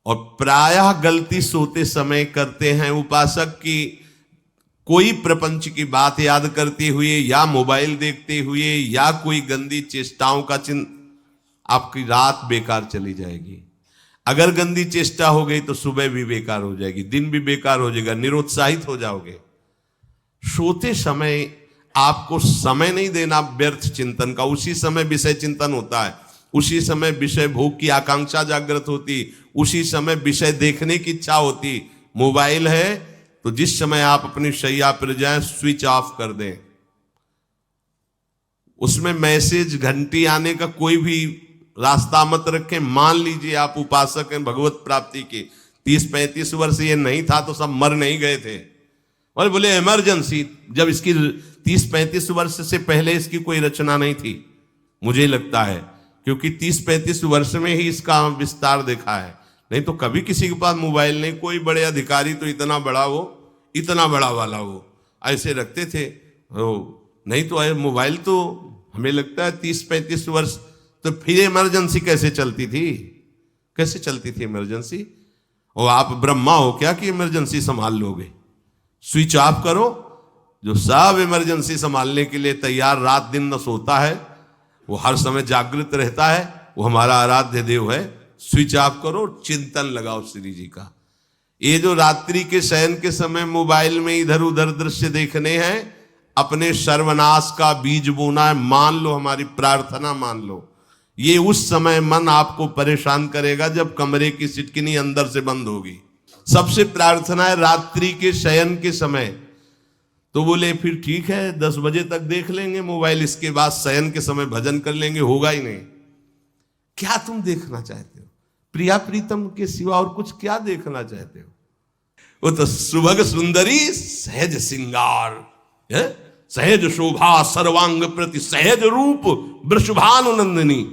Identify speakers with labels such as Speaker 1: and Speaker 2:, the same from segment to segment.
Speaker 1: और प्रायः गलती सोते समय करते हैं उपासक की कोई प्रपंच की बात याद करते हुए या मोबाइल देखते हुए या कोई गंदी चेष्टाओं का आपकी रात बेकार चली जाएगी। अगर गंदी चेष्टा हो गई तो सुबह भी बेकार हो जाएगी, दिन भी बेकार हो जाएगा, निरुत्साहित हो जाओगे। सोते समय आपको समय नहीं देना व्यर्थ चिंतन का। उसी समय विषय चिंतन होता है, उसी समय विषय भोग की आकांक्षा जागृत होती, उसी समय विषय देखने की इच्छा होती। मोबाइल है तो जिस समय आप अपनी शैया पर जाएं स्विच ऑफ कर दें। उसमें मैसेज घंटी आने का कोई भी रास्ता मत रखें। मान लीजिए आप उपासक हैं भगवत प्राप्ति के, 30-35 वर्ष ये नहीं था तो सब मर नहीं गए थे। और बोले इमरजेंसी, जब इसकी 30-35 वर्ष से पहले इसकी कोई रचना नहीं थी, मुझे लगता है, क्योंकि 30-35 वर्ष में ही इसका विस्तार देखा है। नहीं तो कभी किसी के पास मोबाइल नहीं। कोई बड़े अधिकारी तो इतना बड़ा वो, इतना बड़ा वाला वो ऐसे रखते थे नहीं तो मोबाइल तो हमें लगता है 30-35 वर्ष। तो फिर इमरजेंसी कैसे चलती थी? कैसे चलती थी इमरजेंसी? और आप ब्रह्मा हो क्या कि इमरजेंसी संभाल लोगे? स्विच ऑफ करो। जो सब इमरजेंसी संभालने के लिए तैयार, रात दिन न सोता है, वो हर समय जागृत रहता है, वो हमारा आराध्य देव है। स्विच ऑफ करो, चिंतन लगाओ श्री जी का। ये जो रात्रि के शयन के समय मोबाइल में इधर उधर दृश्य देखने हैं, अपने सर्वनाश का बीज बोना है। मान लो, हमारी प्रार्थना मान लो, ये उस समय मन आपको परेशान करेगा जब कमरे की सिटकिनी अंदर से बंद होगी। सबसे प्रार्थना है रात्रि के शयन के समय। तो बोले फिर ठीक है 10 बजे तक देख लेंगे मोबाइल, इसके बाद शयन के समय भजन कर लेंगे। होगा ही नहीं। क्या तुम देखना चाहते हो? प्रिया प्रीतम के सिवा और कुछ क्या देखना चाहते हो? वो तो सुभग सुंदरी सहज सिंगार, सहज शोभा सर्वांग प्रति सहज रूप वृषभानुनंदिनी।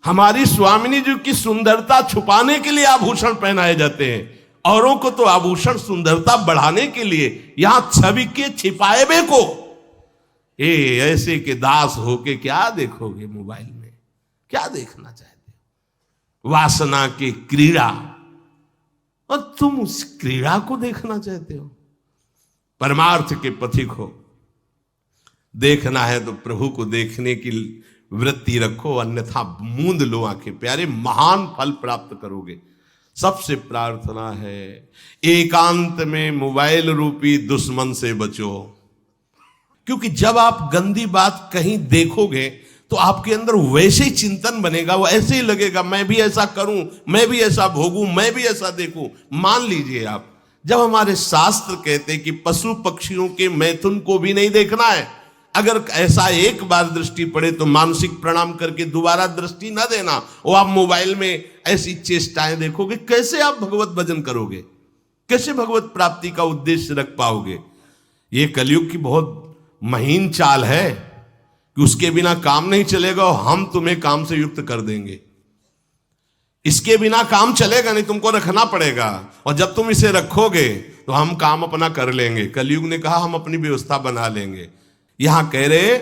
Speaker 1: हमारी स्वामिनी जी की सुंदरता छुपाने के लिए आभूषण पहनाए जाते हैं। औरों को तो आभूषण सुंदरता बढ़ाने के लिए, यहां छवि के छिपाए को ऐसे के दास होके क्या देखोगे मोबाइल में? क्या देखना चाहते हो? वासना की क्रीड़ा, और तुम उस क्रीड़ा को देखना चाहते हो? परमार्थ के पथिक हो। देखना है तो प्रभु को देखने की वृत्ति रखो, अन्यथा मूंद लो आंखें। प्यारे, महान फल प्राप्त करोगे। सबसे प्रार्थना है एकांत में मोबाइल रूपी दुश्मन से बचो। क्योंकि जब आप गंदी बात कहीं देखोगे तो आपके अंदर वैसे ही चिंतन बनेगा, वो ऐसे ही लगेगा मैं भी ऐसा करूं, मैं भी ऐसा भोगूं, मैं भी ऐसा देखूं। मान लीजिए आप, जब हमारे शास्त्र कहते हैं कि पशु पक्षियों के मैथुन को भी नहीं देखना है, अगर ऐसा एक बार दृष्टि पड़े तो मानसिक प्रणाम करके दोबारा दृष्टि न देना। और आप मोबाइल में ऐसी चेष्टाएं देखोगे, कैसे आप भगवत भजन करोगे? कैसे भगवत प्राप्ति का उद्देश्य रख पाओगे? ये कलयुग की बहुत महीन चाल है कि उसके बिना काम नहीं चलेगा और हम तुम्हें काम से युक्त कर देंगे। इसके बिना काम चलेगा नहीं, तुमको रखना पड़ेगा। और जब तुम इसे रखोगे तो हम काम अपना कर लेंगे। कलयुग ने कहा हम अपनी व्यवस्था बना लेंगे। यहां कह रहे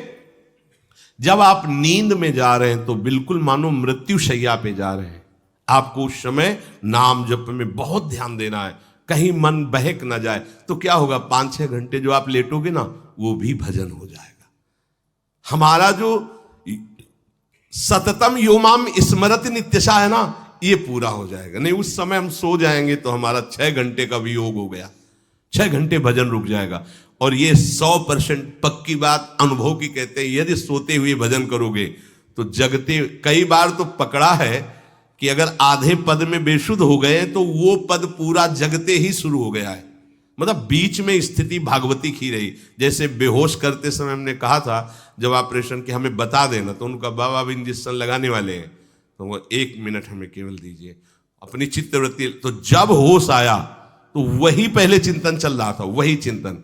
Speaker 1: जब आप नींद में जा रहे हैं तो बिल्कुल मानो मृत्यु शैया पे जा रहे हैं। आपको उस समय नाम जप में बहुत ध्यान देना है, कहीं मन बहक ना जाए। तो क्या होगा, 5-6 घंटे जो आप लेटोगे ना, वो भी भजन हो जाएगा। हमारा जो सततम योमाम स्मरति नित्यशा है ना, ये पूरा हो जाएगा। नहीं, उस समय हम सो जाएंगे तो हमारा 6 घंटे का वियोग हो गया, 6 घंटे भजन रुक जाएगा। और ये 100% पक्की बात अनुभव की कहते हैं। यदि सोते हुए भजन करोगे तो जगते, कई बार तो पकड़ा है कि अगर आधे पद में बेशुद्ध हो गए तो वो पद पूरा जगते ही शुरू हो गया है। मतलब बीच में स्थिति भागवती की रही। जैसे बेहोश करते समय हमने कहा था जब ऑपरेशन के हमें बता देना, तो उनका बाबा अब इंजेक्शन लगाने वाले हैं तो वो 1 मिनट हमें केवल दीजिए, अपनी चित्तवृत्ति। तो जब होश आया तो वही पहले चिंतन चल रहा था, वही चिंतन।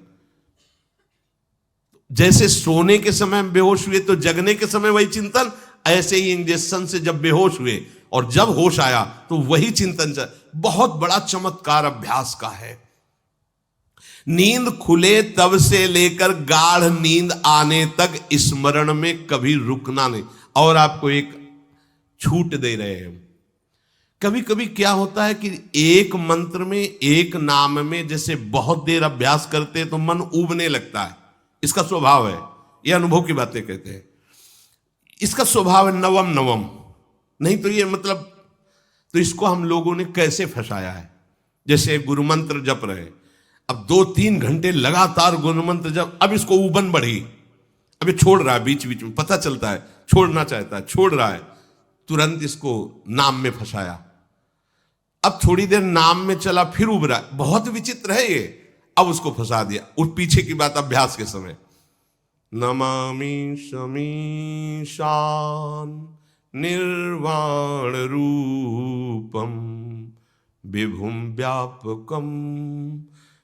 Speaker 1: जैसे सोने के समय बेहोश हुए तो जगने के समय वही चिंतन, ऐसे ही इंजेक्शन से जब बेहोश हुए और जब होश आया तो वही चिंतन चल। बहुत बड़ा चमत्कार अभ्यास का है। नींद खुले तब से लेकर गाढ़ नींद आने तक स्मरण में कभी रुकना नहीं। और आपको एक छूट दे रहे हैं, कभी कभी क्या होता है कि एक मंत्र में, एक नाम में जैसे बहुत देर अभ्यास करते हैं तो मन ऊबने लगता है। इसका स्वभाव है, ये अनुभव की बातें कहते हैं। इसका स्वभाव है नवम नवम, नहीं तो ये मतलब, तो इसको हम लोगों ने कैसे फंसाया है। जैसे गुरु मंत्र जप रहे, अब 2-3 घंटे लगातार गुरु मंत्र जप, अब इसको ऊबन बढ़ी, अब ये छोड़ रहा है, बीच बीच में पता चलता है छोड़ना चाहता है, छोड़ रहा है, तुरंत इसको नाम में फंसाया। अब थोड़ी देर नाम में चला, फिर उब रहा है, बहुत विचित्र है ये, अब उसको फंसा दिया। उस पीछे की बात अभ्यास के समय, नमामि शमीशान निर्वाण रूपम विभुम व्यापकम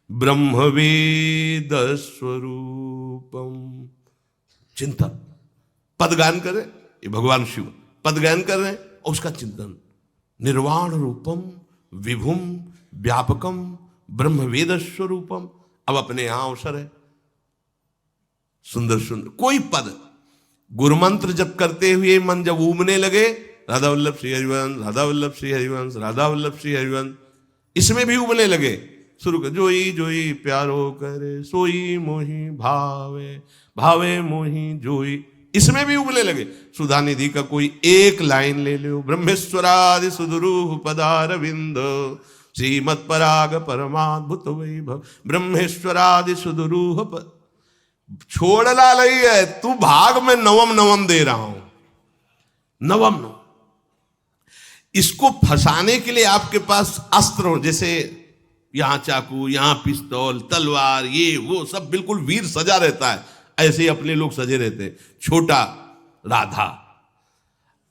Speaker 1: ब्रह्मवेद स्वरूपम। चिंतन, पदगान कर रहे, ये भगवान शिव पदगान कर रहे हैं और उसका चिंतन, निर्वाण रूपम विभुम व्यापकम ब्रह्मवेद स्वरूपम। अब अपने यहां अवसर है, सुंदर सुंदर कोई पद गुरु मंत्र जब करते हुए मन जब ऊबने लगे, राधा वल्लभ श्री हरिवंश, राधा वल्लभ श्री हरिवंश, राधा वल्लभ श्री हरिवंश, इसमें भी उबने लगे, शुरू कर, जोई जोई प्यारो करे सोई मोही भावे, भावे मोही जोई, इसमें भी उबने लगे। सुधा निधि का कोई एक लाइन ले लो, ब्रह्मेश्वरादि सुदुरूह पदारविंद श्रीमत् पराग परमाद्भुत वैभव, ब्रह्मेश्वरादि सुदुरूह छोड़ना नहीं है, तू भाग में नवम नवम दे रहा हूं, नवम नवम। इसको फंसाने के लिए आपके पास अस्त्र हो, जैसे यहां चाकू, यहां पिस्तौल, तलवार, ये वो सब बिल्कुल वीर सजा रहता है, ऐसे ही अपने लोग सजे रहते। छोटा राधा,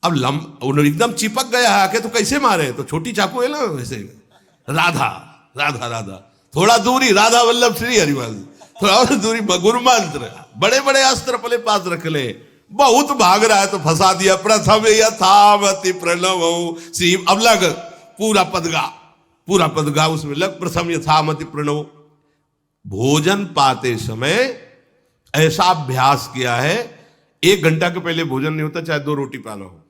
Speaker 1: अब एकदम चिपक गया आके तो कैसे मारे, तो छोटी चाकू है ना वैसे, राधा राधा राधा, थोड़ा दूरी राधा वल्लभ श्री हरिवंश, थोड़ा और दूरी गुरु मंत्र, बड़े बड़े अस्त्र अपने पास रख ले, बहुत भाग रहा है तो फंसा दिया। प्रथम यथावति प्रणव श्री, अब लग पूरा पदगा उसमें लग, प्रथम यथामति प्रणव। भोजन पाते समय ऐसा अभ्यास किया है, 1 घंटा के पहले भोजन नहीं होता, चाहे 2 रोटी पाना हो,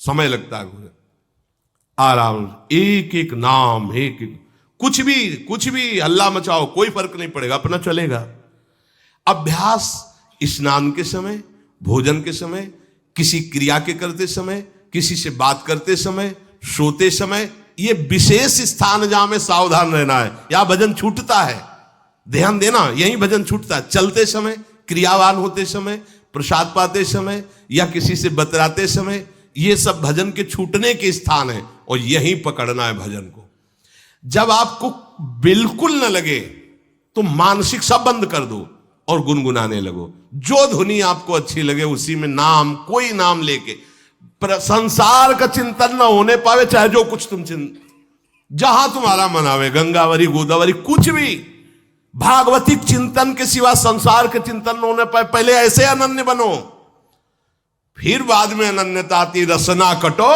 Speaker 1: समय लगता है भोजन, आराम एक एक नाम, एक एक, कुछ भी हल्ला मचाओ, कोई फर्क नहीं पड़ेगा, अपना चलेगा। अभ्यास स्नान के समय, भोजन के समय, किसी क्रिया के करते समय, किसी से बात करते समय, सोते समय, ये विशेष स्थान जहां में सावधान रहना है। यहां भजन छूटता है, ध्यान देना, यही भजन छूटता है। चलते समय, क्रियावान होते समय, प्रसाद पाते समय या किसी से बतराते समय, ये सब भजन के छूटने के स्थान है और यहीं पकड़ना है भजन को। जब आपको बिल्कुल न लगे तो मानसिक सब बंद कर दो और गुनगुनाने लगो, जो धुनी आपको अच्छी लगे उसी में नाम, कोई नाम लेके, संसार का चिंतन न होने पावे, चाहे जो कुछ तुम जहां तुम्हारा मन आवे, गंगावरी गोदावरी कुछ भी, भागवतिक चिंतन के सिवा संसार के चिंतन न होने पाए। पहले ऐसे अनन्य बनो, फिर बाद में अनन्यता आती, रसना कटो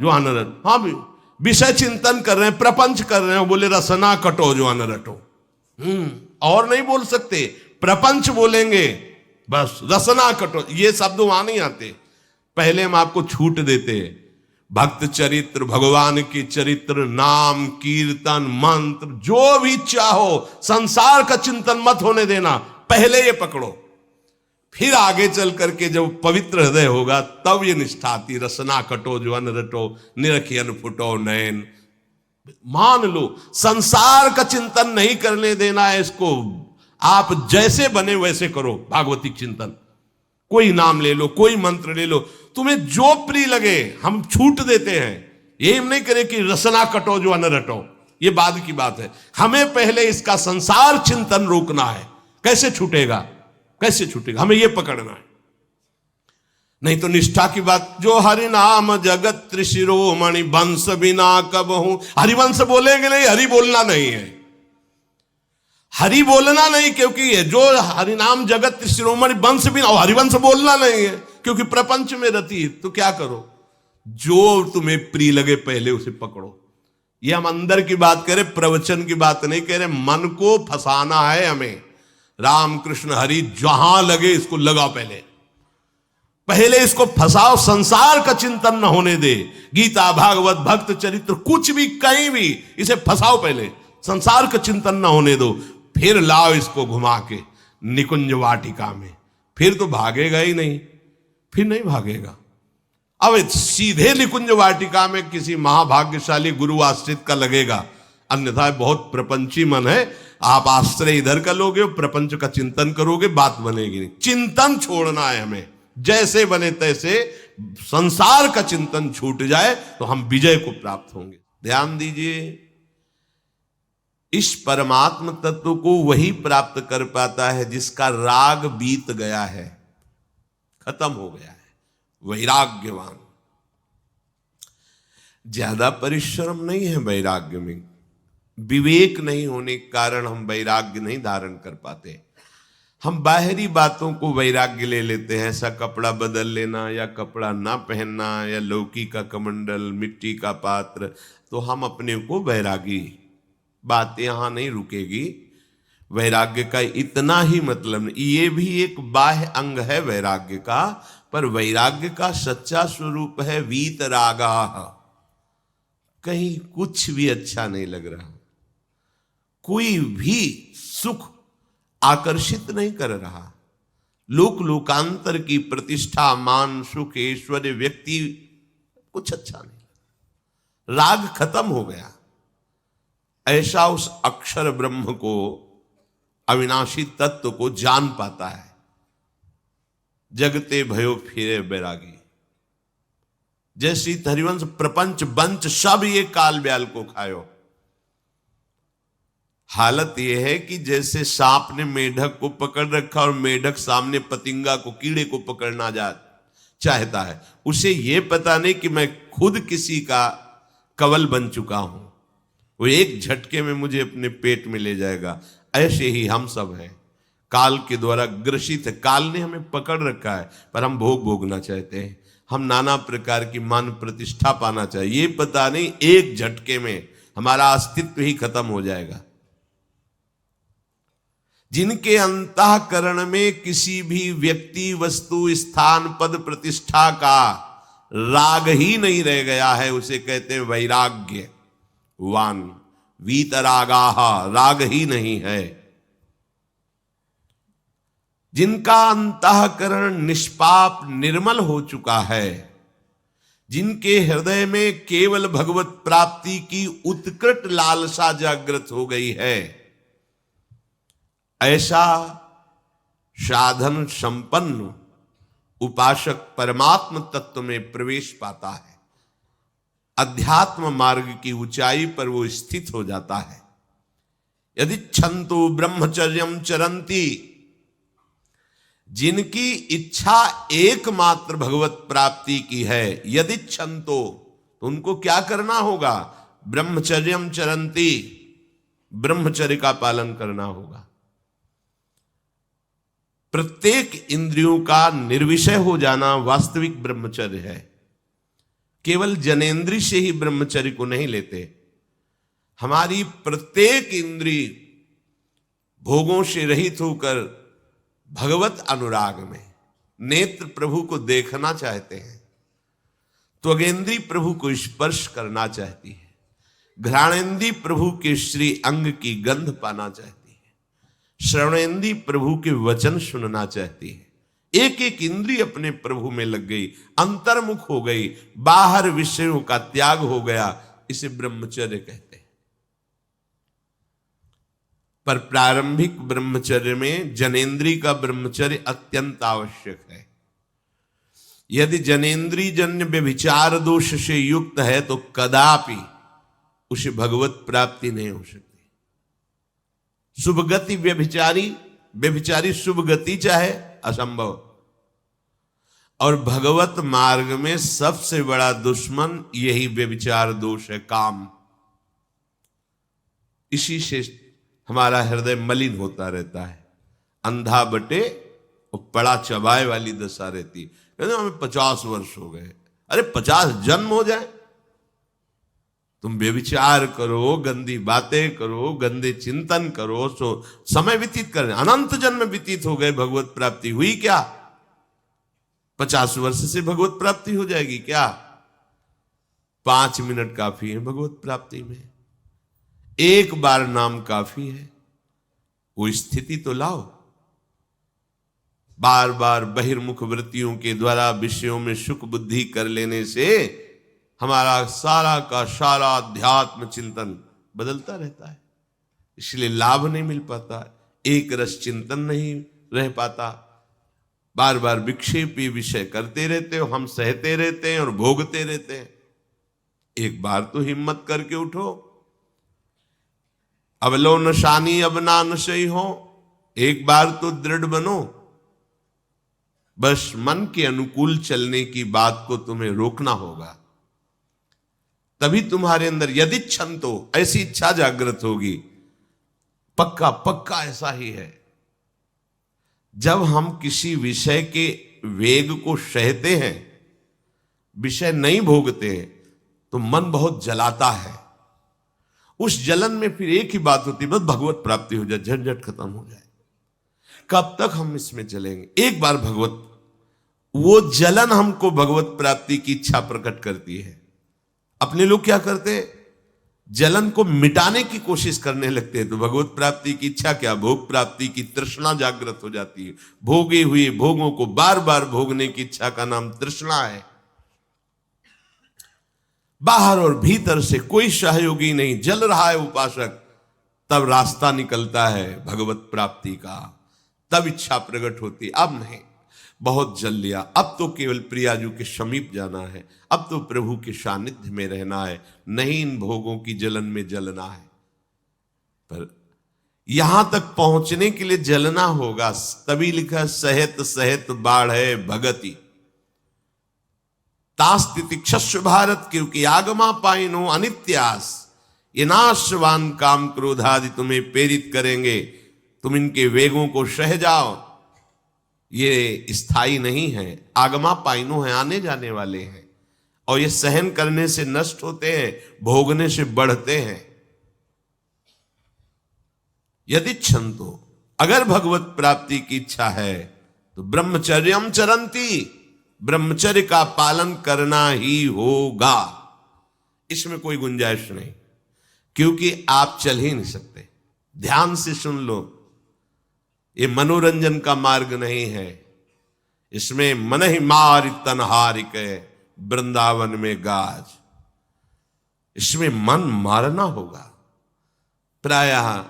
Speaker 1: जो अनरट। हाँ भी विषय चिंतन कर रहे हैं, प्रपंच कर रहे हैं, बोले रसना कटो जो अनरटो, और नहीं बोल सकते, प्रपंच बोलेंगे बस, रसना कटो, ये शब्द वहां नहीं आते। पहले हम आपको छूट देते, भक्त चरित्र, भगवान की चरित्र, नाम कीर्तन मंत्र, जो भी चाहो, संसार का चिंतन मत होने देना, पहले ये पकड़ो, फिर आगे चल करके जब पवित्र हृदय होगा तब ये निष्ठा आती, रसना कटो जो अन रटो, निरखियन फुटो नयन। मान लो संसार का चिंतन नहीं करने देना है इसको, आप जैसे बने वैसे करो भागवतिक चिंतन, कोई नाम ले लो, कोई मंत्र ले लो, तुम्हें जो प्रिय लगे, हम छूट देते हैं। ये हम नहीं करें कि रसना कटो जो अन रटो, ये बाद की बात है, हमें पहले इसका संसार चिंतन रोकना है। कैसे छूटेगा, कैसे छूटेगा, हमें यह पकड़ना है, नहीं तो निष्ठा की बात। जो हरि नाम जगत त्रिशिरोमणि वंश बिना कब हूं, हरिवंश बोलेंगे नहीं, हरि बोलना नहीं है, हरि बोलना नहीं, क्योंकि जो हरिनाम जगत त्रिशिरोमणि वंश बिना, और हरिवंश बोलना नहीं है क्योंकि प्रपंच में रति। तो क्या करो, जो तुम्हें प्रिय लगे पहले उसे पकड़ो। ये हम अंदर की बात करें, प्रवचन की बात नहीं कह रहे, मन को फंसाना है हमें। राम कृष्ण हरि जहां लगे इसको लगा पहले, पहले इसको फंसाओ, संसार का चिंतन न होने दे। गीता, भागवत, भक्त चरित्र, कुछ भी कहीं भी इसे फंसाओ, पहले संसार का चिंतन न होने दो, फिर लाओ इसको घुमा के निकुंज वाटिका में, फिर तो भागेगा ही नहीं, फिर नहीं भागेगा। अब सीधे निकुंज वाटिका में किसी महाभाग्यशाली गुरु आश्रित का लगेगा, अन्यथा बहुत प्रपंची मन है, आप आश्रय इधर का लोगे, प्रपंच का चिंतन करोगे, बात बनेगी नहीं। चिंतन छोड़ना है हमें, जैसे बने तैसे संसार का चिंतन छूट जाए तो हम विजय को प्राप्त होंगे। ध्यान दीजिए, इस परमात्म तत्व को वही प्राप्त कर पाता है जिसका राग बीत गया है, खत्म हो गया है, वैराग्यवान। ज्यादा परिश्रम नहीं है वैराग्य में, विवेक नहीं होने के कारण हम वैराग्य नहीं धारण कर पाते। हम बाहरी बातों को वैराग्य ले लेते हैं, ऐसा कपड़ा बदल लेना या कपड़ा ना पहनना या लौकी का कमंडल, मिट्टी का पात्र, तो हम अपने को वैरागी। बात यहां नहीं रुकेगी, वैराग्य का इतना ही मतलब नहीं, ये भी एक बाह्य अंग है वैराग्य का, पर वैराग्य का सच्चा स्वरूप है वीतरागा। कहीं कुछ भी अच्छा नहीं लग रहा, कोई भी सुख आकर्षित नहीं कर रहा, लोक लोकांतर की प्रतिष्ठा, मान, सुख, ऐश्वर्य, व्यक्ति, कुछ अच्छा नहीं, राग खत्म हो गया। ऐसा उस अक्षर ब्रह्म को, अविनाशी तत्व को जान पाता है। जगते भयो फिरे बैरागी, जैसी हरिवंश प्रपंच बंच सब ये काल ब्याल को खायो। हालत यह है कि जैसे सांप ने मेढक को पकड़ रखा और मेढक सामने पतिंगा को, कीड़े को पकड़ना चाहता है, उसे यह पता नहीं कि मैं खुद किसी का कवल बन चुका हूं, वो एक झटके में मुझे अपने पेट में ले जाएगा। ऐसे ही हम सब हैं, काल के द्वारा ग्रसित है, काल ने हमें पकड़ रखा है, पर हम भोग भोगना चाहते हैं, हम नाना प्रकार की मान प्रतिष्ठा पाना चाहिए, ये पता नहीं एक झटके में हमारा अस्तित्व ही खत्म हो जाएगा। जिनके अंतःकरण में किसी भी व्यक्ति, वस्तु, स्थान, पद, प्रतिष्ठा का राग ही नहीं रह गया है, उसे कहते हैं वैराग्य वान। वीतरागाह, राग ही नहीं है। जिनका अंतःकरण निष्पाप निर्मल हो चुका है, जिनके हृदय में केवल भगवत प्राप्ति की उत्कट लालसा जागृत हो गई है, ऐसा साधन संपन्न उपासक परमात्म तत्व में प्रवेश पाता है। अध्यात्म मार्ग की ऊंचाई पर वो स्थित हो जाता है। यदि छंतु ब्रह्मचर्यम चरंती, जिनकी इच्छा एकमात्र भगवत प्राप्ति की है, यदि छंतो, तो उनको क्या करना होगा? ब्रह्मचर्यम चरंती, ब्रह्मचर्य का पालन करना होगा। प्रत्येक इंद्रियों का निर्विषय हो जाना वास्तविक ब्रह्मचर्य है। केवल जनेंद्री से ही ब्रह्मचर्य को नहीं लेते, हमारी प्रत्येक इंद्री भोगों से रहित होकर भगवत अनुराग में, नेत्र प्रभु को देखना चाहते हैं, त्वगेंद्री प्रभु को स्पर्श करना चाहती है, घ्राणेंद्री प्रभु के श्री अंग की गंध पाना चाहती है, श्रवणेंद्री प्रभु के वचन सुनना चाहती है। एक एक इंद्री अपने प्रभु में लग गई, अंतर्मुख हो गई, बाहर विषयों का त्याग हो गया, इसे ब्रह्मचर्य कहते हैं। पर प्रारंभिक ब्रह्मचर्य में जनेंद्री का ब्रह्मचर्य अत्यंत आवश्यक है। यदि जनेंद्री जन्य व्यभिचार दोष से युक्त है तो कदापि उसे भगवत प्राप्ति नहीं हो सकती। शुभ गति व्यभिचारी शुभ गति चाहे, असंभव। और भगवत मार्ग में सबसे बड़ा दुश्मन यही व्यभिचार दोष है, काम। इसी से हमारा हृदय मलिन होता रहता है, अंधा बटे और पड़ा चबाए वाली दशा रहती। कहते हमें 50 वर्ष हो गए, अरे 50 जन्म हो जाए, तुम व्यभिचार करो, गंदी बातें करो, गंदे चिंतन करो, सो समय व्यतीत कर, अनंत जन्म व्यतीत हो गए, भगवत प्राप्ति हुई क्या? 50 वर्ष से भगवत प्राप्ति हो जाएगी क्या? 5 मिनट काफी है भगवत प्राप्ति में, एक बार नाम काफी है। वो स्थिति तो लाओ। बार बार बहिर्मुख वृत्तियों के द्वारा विषयों में सुख बुद्धि कर लेने से हमारा सारा का सारा अध्यात्म चिंतन बदलता रहता है, इसलिए लाभ नहीं मिल पाता, एक रस चिंतन नहीं रह पाता। बार बार विक्षेपी विषय करते रहते हो, हम सहते रहते हैं और भोगते रहते हैं। एक बार तो हिम्मत करके उठो। अब लो नशानी अब ना नशई हो, एक बार तो दृढ़ बनो। बस मन के अनुकूल चलने की बात को तुम्हें रोकना होगा, तभी तुम्हारे अंदर यदि क्षंतो ऐसी इच्छा जागृत होगी। पक्का पक्का ऐसा ही है। जब हम किसी विषय के वेग को सहते हैं, विषय नहीं भोगते हैं, तो मन बहुत जलाता है। उस जलन में फिर एक ही बात होती है, बस भगवत प्राप्ति हो जाए, झंझट खत्म हो जाए। कब तक हम इसमें चलेंगे? एक बार भगवत, वो जलन हमको भगवत प्राप्ति की इच्छा प्रकट करती है। अपने लोग क्या करते हैं, जलन को मिटाने की कोशिश करने लगते हैं, तो भगवत प्राप्ति की इच्छा क्या, भोग प्राप्ति की तृष्णा जागृत हो जाती है। भोगे हुए भोगों को बार बार भोगने की इच्छा का नाम तृष्णा है। बाहर और भीतर से कोई सहयोगी नहीं, जल रहा है उपासक, तब रास्ता निकलता है भगवत प्राप्ति का, तब इच्छा प्रकट होती। अब नहीं, बहुत जल लिया, अब तो केवल प्रियाजू के समीप जाना है, अब तो प्रभु के सानिध्य में रहना है, नहीं इन भोगों की जलन में जलना है। पर यहां तक पहुंचने के लिए जलना होगा, तभी लिखा सहित सहित बाढ़ है भगति तास्तिति क्षस्व भारत, क्योंकि आगमा पाइनो अनित्यास, ये नाशवान काम क्रोध आदि तुम्हें प्रेरित करेंगे, तुम इनके वेगों को सह जाओ। ये स्थायी नहीं है, आगमा पाइनो है, आने जाने वाले हैं, और ये सहन करने से नष्ट होते हैं, भोगने से बढ़ते हैं। यदि क्षंतो, अगर भगवत प्राप्ति की इच्छा है तो ब्रह्मचर्यम चरंती, ब्रह्मचर्य का पालन करना ही होगा, इसमें कोई गुंजाइश नहीं, क्योंकि आप चल ही नहीं सकते। ध्यान से सुन लो, ये मनोरंजन का मार्ग नहीं है, इसमें मन ही मार तनहारिक वृंदावन में गाज, इसमें मन मारना होगा। प्रायः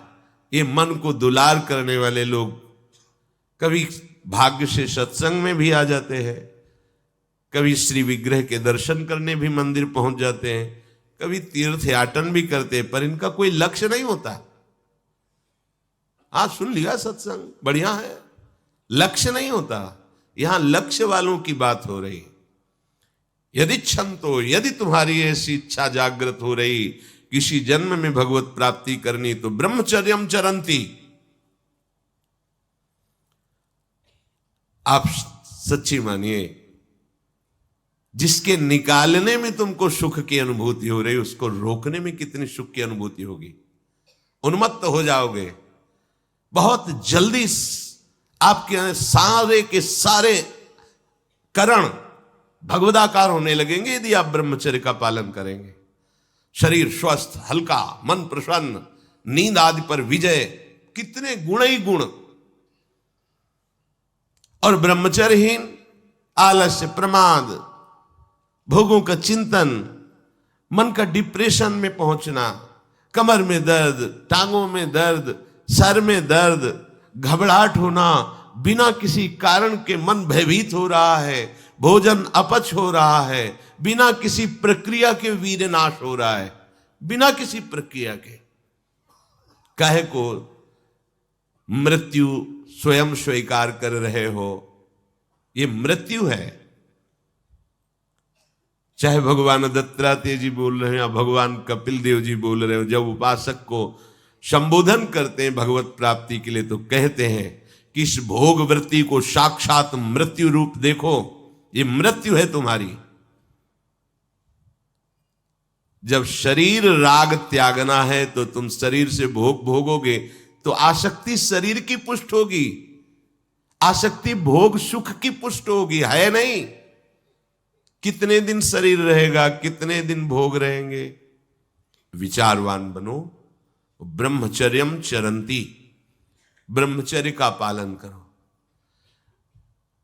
Speaker 1: ये मन को दुलार करने वाले लोग कभी भाग्य से सत्संग में भी आ जाते हैं, कभी श्री विग्रह के दर्शन करने भी मंदिर पहुंच जाते हैं, कभी तीर्थ याटन भी करते हैं, पर इनका कोई लक्ष्य नहीं होता। आज सुन लिया सत्संग, बढ़िया है, लक्ष्य नहीं होता। यहां लक्ष्य वालों की बात हो रही। यदि क्षंतो, यदि तुम्हारी ऐसी इच्छा जागृत हो रही किसी जन्म में भगवत प्राप्ति करनी, तो ब्रह्मचर्यम चरंती, आप सच्ची मानिए, जिसके निकालने में तुमको सुख की अनुभूति हो रही, उसको रोकने में कितनी सुख की अनुभूति होगी। उन्मत्त हो जाओगे, बहुत जल्दी आपके सारे के सारे करण भगवदाकार होने लगेंगे यदि आप ब्रह्मचर्य का पालन करेंगे। शरीर स्वस्थ, हल्का, मन प्रसन्न, नींद आदि पर विजय, कितने गुण ही गुण। और ब्रह्मचर्यहीन आलस्य, प्रमाद, भोगों का चिंतन, मन का डिप्रेशन में पहुंचना, कमर में दर्द, टांगों में दर्द, सर में दर्द, घबराहट होना, बिना किसी कारण के मन भयभीत हो रहा है, भोजन अपच हो रहा है, बिना किसी प्रक्रिया के वीरनाश हो रहा है, बिना किसी प्रक्रिया के। काहे को मृत्यु स्वयं स्वीकार कर रहे हो, ये मृत्यु है। चाहे भगवान दत्तात्रेय जी बोल रहे हैं या भगवान कपिल देव जी बोल रहे हो, जब उपासक को संबोधन करते हैं भगवत प्राप्ति के लिए, तो कहते हैं कि इस भोग वृत्ति को साक्षात मृत्यु रूप देखो, ये मृत्यु है तुम्हारी। जब शरीर राग त्यागना है तो तुम शरीर से भोग भोगोगे तो आसक्ति शरीर की पुष्ट होगी। आसक्ति भोग सुख की पुष्ट होगी, है नहीं। कितने दिन शरीर रहेगा, कितने दिन भोग रहेंगे। विचारवान बनो, ब्रह्मचर्यम चरंती, ब्रह्मचर्य का पालन करो।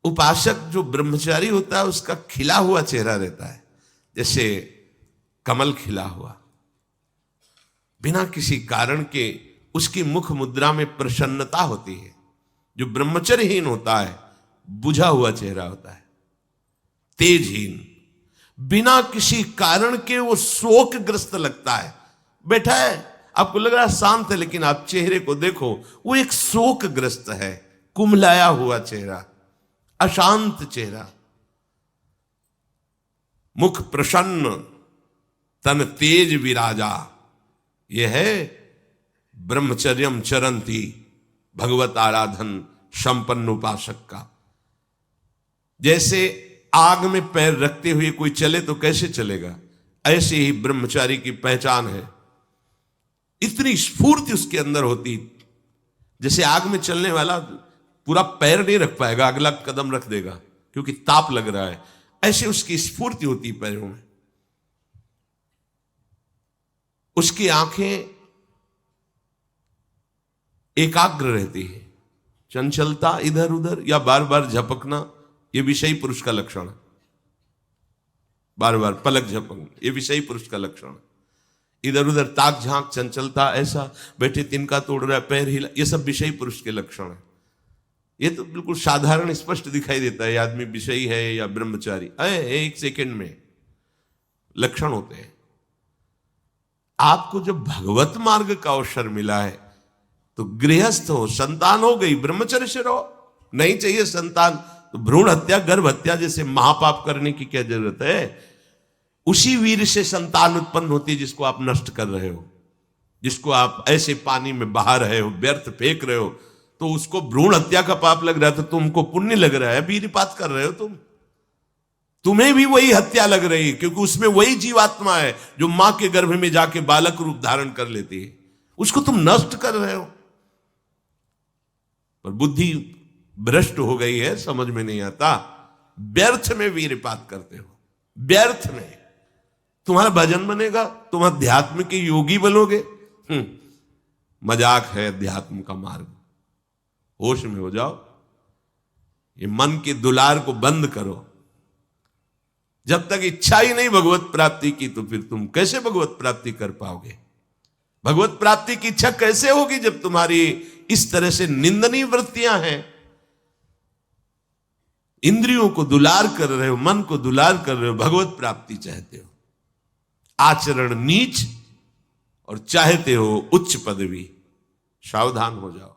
Speaker 1: उपासक जो ब्रह्मचारी होता है उसका खिला हुआ चेहरा रहता है, जैसे कमल खिला हुआ, बिना किसी कारण के उसकी मुख मुद्रा में प्रसन्नता होती है। जो ब्रह्मचर्यहीन होता है बुझा हुआ चेहरा होता है, तेजहीन, बिना किसी कारण के वो शोकग्रस्त लगता है। बैठा है, आपको लग रहा है शांत है, लेकिन आप चेहरे को देखो, वो एक शोकग्रस्त है, कुम्हलाया हुआ चेहरा, अशांत चेहरा। मुख प्रसन्न, तन तेज विराजा, यह है ब्रह्मचर्यम चरंती, भगवत आराधन संपन्न उपासक का। जैसे आग में पैर रखते हुए कोई चले तो कैसे चलेगा, ऐसे ही ब्रह्मचारी की पहचान है। इतनी स्फूर्ति उसके अंदर होती, जैसे आग में चलने वाला पूरा पैर नहीं रख पाएगा, अगला कदम रख देगा क्योंकि ताप लग रहा है, ऐसे उसकी स्फूर्ति होती पैरों में। उसकी आंखें एकाग्र रहती है, चंचलता इधर उधर या बार बार झपकना, यह विषयी पुरुष का लक्षण है। बार बार पलक झपकना, यह विषयी पुरुष का लक्षण है। इधर उधर ताक झांक, चंचलता, ऐसा बैठे तिनका तोड़ रहा है, पैर हिला, ये सब विषयी पुरुष के लक्षण है। ये तो बिल्कुल साधारण स्पष्ट दिखाई देता है आदमी विषयी है या ब्रह्मचारी, एक सेकंड में लक्षण होते हैं। आपको जब भगवत मार्ग का अवसर मिला है तो गृहस्थ हो, संतान हो गई, ब्रह्मचर्य से रहो। नहीं चाहिए संतान तो भ्रूण हत्या, गर्भ हत्या जैसे महापाप करने की क्या जरूरत है। उसी वीर से संतान उत्पन्न होती है जिसको आप नष्ट कर रहे हो, जिसको आप ऐसे पानी में बहा रहे हो, व्यर्थ फेंक रहे हो, तो उसको भ्रूण हत्या का पाप लग रहा है, तो तुमको पुण्य लग रहा है, वीरपात कर रहे हो तुम्हें भी वही हत्या लग रही है, क्योंकि उसमें वही जीवात्मा है जो मां के गर्भ में जाके बालक रूप धारण कर लेती है, उसको तुम नष्ट कर रहे हो। पर बुद्धि भ्रष्ट हो गई है, समझ में नहीं आता, व्यर्थ में वीरपात करते हो, व्यर्थ में। तुम्हारा भजन बनेगा, तुम अध्यात्म के योगी बनोगे, मजाक है अध्यात्म का मार्ग। होश में हो जाओ, ये मन के दुलार को बंद करो। जब तक इच्छा ही नहीं भगवत प्राप्ति की, तो फिर तुम कैसे भगवत प्राप्ति कर पाओगे। भगवत प्राप्ति की इच्छा कैसे होगी जब तुम्हारी इस तरह से निंदनीय वृत्तियां हैं। इंद्रियों को दुलार कर रहे हो, मन को दुलार कर रहे हो, भगवत प्राप्ति चाहते हो, आचरण नीच और चाहते हो उच्च पदवी। सावधान हो जाओ।